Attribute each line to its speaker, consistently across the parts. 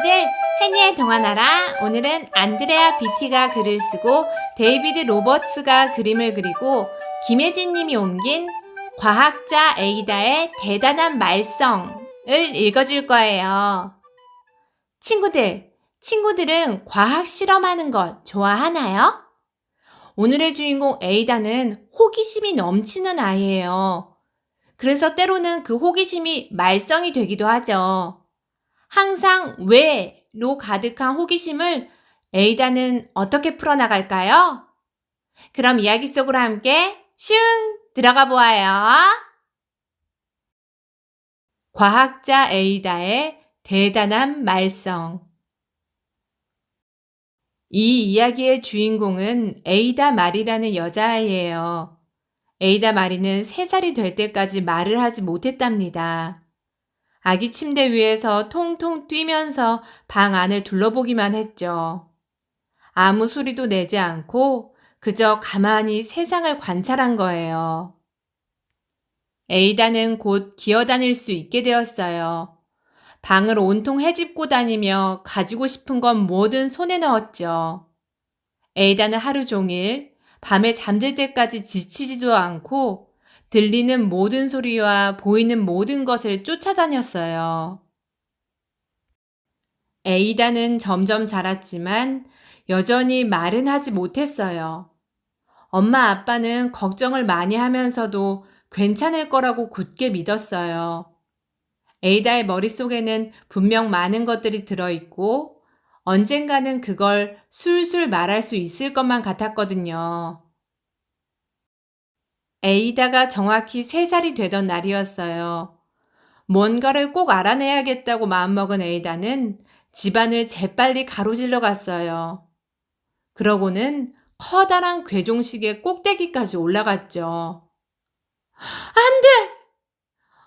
Speaker 1: 친구들, 해니의 동화나라. 오늘은 안드레아 비티가 글을 쓰고 데이비드 로버츠가 그림을 그리고 김혜진 님이 옮긴 과학자 에이다의 대단한 말썽을 읽어줄 거예요. 친구들은 과학 실험하는 것 좋아하나요? 오늘의 주인공 에이다는 호기심이 넘치는 아이예요. 그래서 때로는 그 호기심이 말썽이 되기도 하죠. 항상 왜로 가득한 호기심을 에이다는 어떻게 풀어나갈까요? 그럼 이야기 속으로 함께 슝 들어가 보아요. 과학자 에이다의 대단한 말썽. 이 이야기의 주인공은 에이다 마리라는 여자아이예요. 에이다 마리는 3살이 될 때까지 말을 하지 못했답니다. 아기 침대 위에서 통통 뛰면서 방 안을 둘러보기만 했죠. 아무 소리도 내지 않고 그저 가만히 세상을 관찰한 거예요. 에이다는 곧 기어다닐 수 있게 되었어요. 방을 온통 헤집고 다니며 가지고 싶은 건 뭐든 손에 넣었죠. 에이다는 하루 종일 밤에 잠들 때까지 지치지도 않고 들리는 모든 소리와 보이는 모든 것을 쫓아다녔어요. 에이다는 점점 자랐지만 여전히 말은 하지 못했어요. 엄마 아빠는 걱정을 많이 하면서도 괜찮을 거라고 굳게 믿었어요. 에이다의 머릿속에는 분명 많은 것들이 들어있고 언젠가는 그걸 술술 말할 수 있을 것만 같았거든요. 에이다가 정확히 3살이 되던 날이었어요. 뭔가를 꼭 알아내야겠다고 마음먹은 에이다는 집안을 재빨리 가로질러 갔어요. 그러고는 커다란 괴종식의 꼭대기까지 올라갔죠. 안 돼!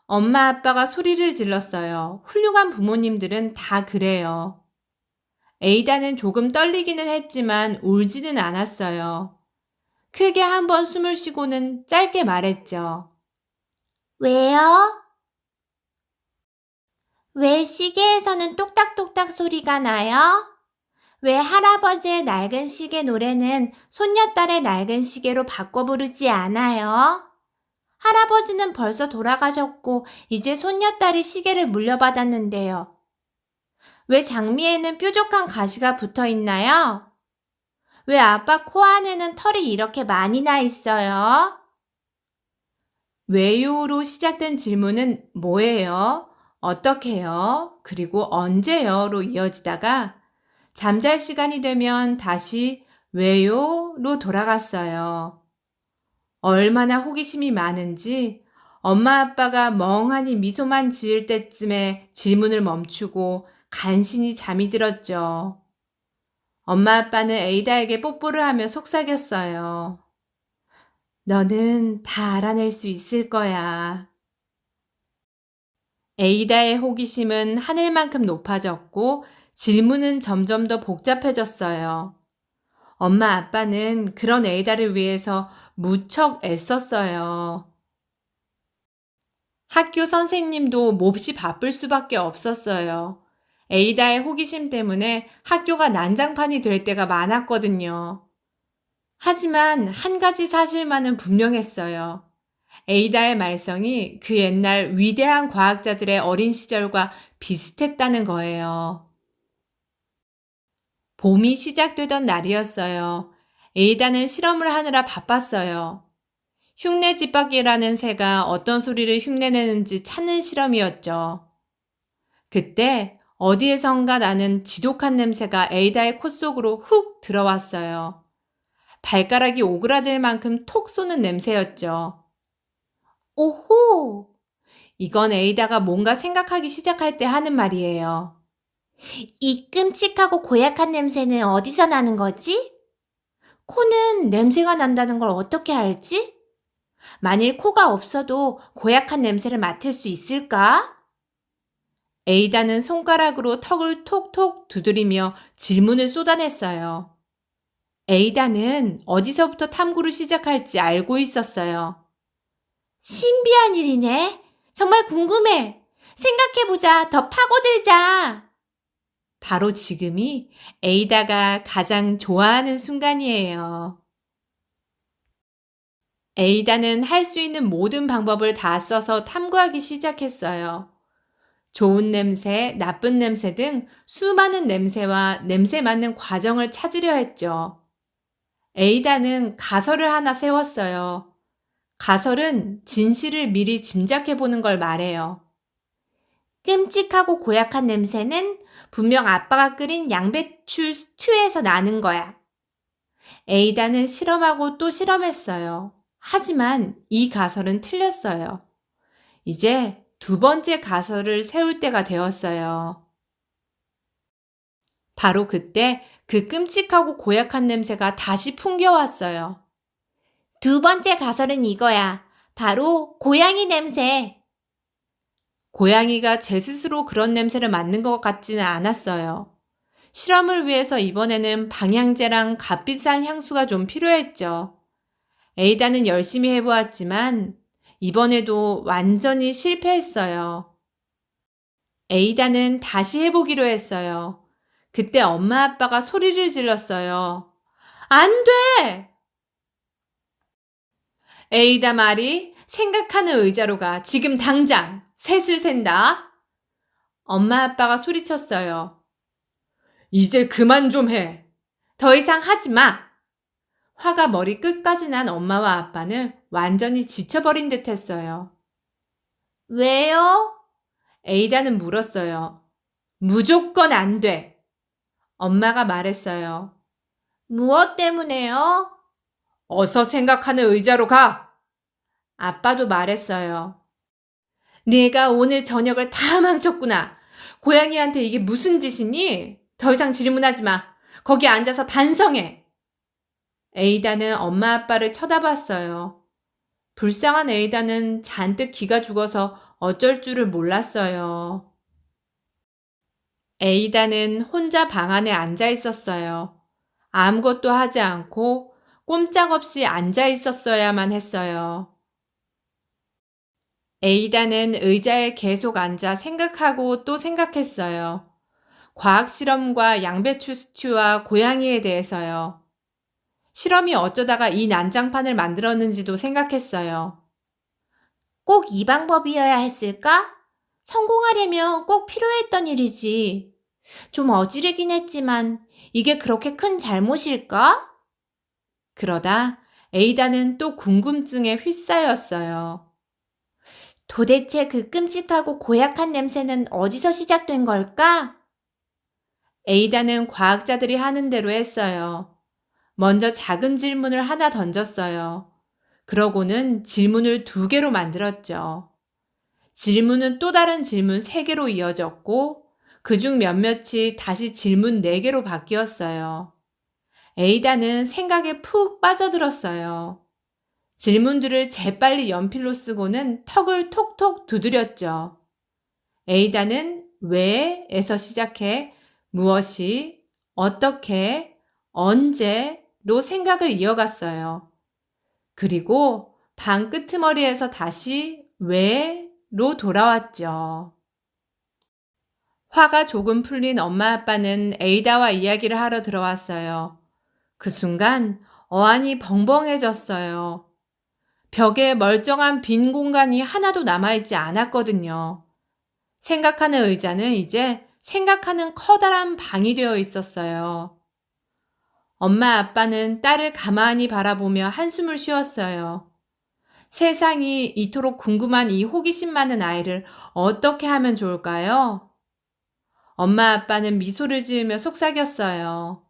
Speaker 1: 엄마 아빠가 소리를 질렀어요. 훌륭한 부모님들은 다 그래요. 에이다는 조금 떨리기는 했지만 울지는 않았어요. 크게 한번 숨을 쉬고는 짧게 말했죠. 왜요? 왜 시계에서는 똑딱똑딱 소리가 나요? 왜 할아버지의 낡은 시계 노래는 손녀딸의 낡은 시계로 바꿔 부르지 않아요? 할아버지는 벌써 돌아가셨고 이제 손녀딸이 시계를 물려받았는데요. 왜 장미에는 뾰족한 가시가 붙어 있나요? 왜 아빠 코 안에는 털이 이렇게 많이 나 있어요? 왜요로 시작된 질문은 뭐예요? 어떻게요? 그리고 언제요?로 이어지다가 잠잘 시간이 되면 다시 왜요?로 돌아갔어요. 얼마나 호기심이 많은지 엄마 아빠가 멍하니 미소만 지을 때쯤에 질문을 멈추고 간신히 잠이 들었죠. 엄마 아빠는 에이다에게 뽀뽀를 하며 속삭였어요. 너는 다 알아낼 수 있을 거야. 에이다의 호기심은 하늘만큼 높아졌고 질문은 점점 더 복잡해졌어요. 엄마 아빠는 그런 에이다를 위해서 무척 애썼어요. 학교 선생님도 몹시 바쁠 수밖에 없었어요. 에이다의 호기심 때문에 학교가 난장판이 될 때가 많았거든요. 하지만 한 가지 사실만은 분명했어요. 에이다의 말썽이 그 옛날 위대한 과학자들의 어린 시절과 비슷했다는 거예요. 봄이 시작되던 날이었어요. 에이다는 실험을 하느라 바빴어요. 흉내 집박이라는 새가 어떤 소리를 흉내내는지 찾는 실험이었죠. 그때 어디에선가 나는 지독한 냄새가 에이다의 코 속으로 훅 들어왔어요. 발가락이 오그라들 만큼 톡 쏘는 냄새였죠. 오호! 이건 에이다가 뭔가 생각하기 시작할 때 하는 말이에요. 이 끔찍하고 고약한 냄새는 어디서 나는 거지? 코는 냄새가 난다는 걸 어떻게 알지? 만일 코가 없어도 고약한 냄새를 맡을 수 있을까? 에이다는 손가락으로 턱을 톡톡 두드리며 질문을 쏟아냈어요. 에이다는 어디서부터 탐구를 시작할지 알고 있었어요. 신비한 일이네. 정말 궁금해. 생각해보자. 더 파고들자. 바로 지금이 에이다가 가장 좋아하는 순간이에요. 에이다는 할 수 있는 모든 방법을 다 써서 탐구하기 시작했어요. 좋은 냄새, 나쁜 냄새 등 수많은 냄새와 냄새 맡는 과정을 찾으려 했죠. 에이다는 가설을 하나 세웠어요. 가설은 진실을 미리 짐작해 보는 걸 말해요. 끔찍하고 고약한 냄새는 분명 아빠가 끓인 양배추 스튜에서 나는 거야. 에이다는 실험하고 또 실험했어요. 하지만 이 가설은 틀렸어요. 이제 두 번째 가설을 세울 때가 되었어요. 바로 그때 그 끔찍하고 고약한 냄새가 다시 풍겨왔어요. 두 번째 가설은 이거야. 바로 고양이 냄새. 고양이가 제 스스로 그런 냄새를 맡는 것 같지는 않았어요. 실험을 위해서 이번에는 방향제랑 값비싼 향수가 좀 필요했죠. 에이다는 열심히 해보았지만 이번에도 완전히 실패했어요. 에이다는 다시 해보기로 했어요. 그때 엄마 아빠가 소리를 질렀어요. 안 돼! 에이다 말이 생각하는 의자로 가. 지금 당장 셋을 샌다. 엄마 아빠가 소리쳤어요. 이제 그만 좀 해. 더 이상 하지 마. 화가 머리 끝까지 난 엄마와 아빠는 완전히 지쳐버린 듯 했어요. 왜요? 에이다는 물었어요. 무조건 안 돼. 엄마가 말했어요. 무엇 때문에요? 어서 생각하는 의자로 가. 아빠도 말했어요. 내가 오늘 저녁을 다 망쳤구나. 고양이한테 이게 무슨 짓이니? 더 이상 질문하지 마. 거기 앉아서 반성해. 에이다는 엄마 아빠를 쳐다봤어요. 불쌍한 에이다는 잔뜩 기가 죽어서 어쩔 줄을 몰랐어요. 에이다는 혼자 방 안에 앉아 있었어요. 아무것도 하지 않고 꼼짝없이 앉아 있었어야만 했어요. 에이다는 의자에 계속 앉아 생각하고 또 생각했어요. 과학 실험과 양배추 스튜와 고양이에 대해서요. 실험이 어쩌다가 이 난장판을 만들었는지도 생각했어요. 꼭 이 방법이어야 했을까? 성공하려면 꼭 필요했던 일이지. 좀 어지르긴 했지만 이게 그렇게 큰 잘못일까? 그러다 에이다는 또 궁금증에 휩싸였어요. 도대체 그 끔찍하고 고약한 냄새는 어디서 시작된 걸까? 에이다는 과학자들이 하는 대로 했어요. 먼저 작은 질문을 하나 던졌어요. 그러고는 질문을 2개로 만들었죠. 질문은 또 다른 질문 3개로 이어졌고 그중 몇몇이 다시 질문 4개로 바뀌었어요. 에이다는 생각에 푹 빠져들었어요. 질문들을 재빨리 연필로 쓰고는 턱을 톡톡 두드렸죠. 에이다는 왜에서 시작해 무엇이, 어떻게, 언제로 생각을 이어갔어요. 그리고 방 끄트머리에서 다시 왜로 돌아왔죠. 화가 조금 풀린 엄마 아빠는 에이다와 이야기를 하러 들어왔어요. 그 순간 어안이 벙벙해졌어요. 벽에 멀쩡한 빈 공간이 하나도 남아있지 않았거든요. 생각하는 의자는 이제 생각하는 커다란 방이 되어 있었어요. 엄마 아빠는 딸을 가만히 바라보며 한숨을 쉬었어요. 세상이 이토록 궁금한 이 호기심 많은 아이를 어떻게 하면 좋을까요? 엄마 아빠는 미소를 지으며 속삭였어요.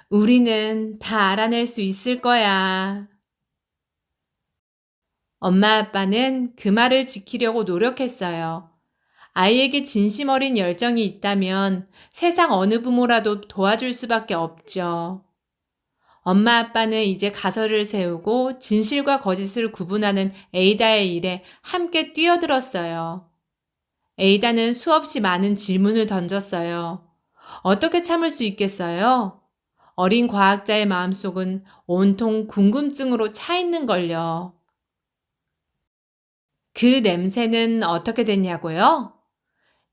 Speaker 1: 우리는 다 알아낼 수 있을 거야. 엄마 아빠는 그 말을 지키려고 노력했어요. 아이에게 진심 어린 열정이 있다면 세상 어느 부모라도 도와줄 수밖에 없죠. 엄마 아빠는 이제 가설을 세우고 진실과 거짓을 구분하는 에이다의 일에 함께 뛰어들었어요. 에이다는 수없이 많은 질문을 던졌어요. 어떻게 참을 수 있겠어요? 어린 과학자의 마음속은 온통 궁금증으로 차 있는걸요. 그 냄새는 어떻게 됐냐고요?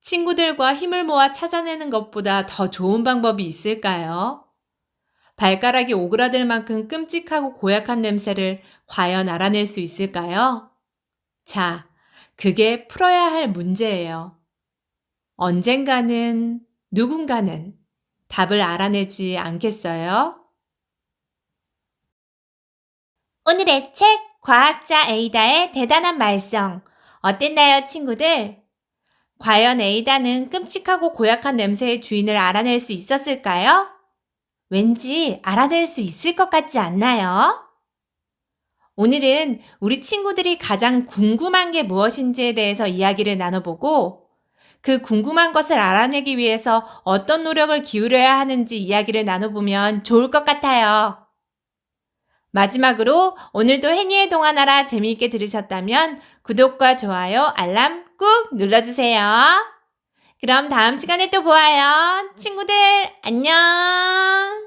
Speaker 1: 친구들과 힘을 모아 찾아내는 것보다 더 좋은 방법이 있을까요? 발가락이 오그라들 만큼 끔찍하고 고약한 냄새를 과연 알아낼 수 있을까요? 자, 그게 풀어야 할 문제예요. 언젠가는, 누군가는 답을 알아내지 않겠어요? 오늘의 책, 과학자 에이다의 대단한 말썽. 어땠나요, 친구들? 과연 에이다는 끔찍하고 고약한 냄새의 주인을 알아낼 수 있었을까요? 왠지 알아낼 수 있을 것 같지 않나요? 오늘은 우리 친구들이 가장 궁금한 게 무엇인지에 대해서 이야기를 나눠보고 그 궁금한 것을 알아내기 위해서 어떤 노력을 기울여야 하는지 이야기를 나눠보면 좋을 것 같아요. 마지막으로 오늘도 해니의 동화나라 재미있게 들으셨다면 구독과 좋아요, 알람 꾹 눌러주세요. 그럼 다음 시간에 또 보아요. 친구들, 안녕!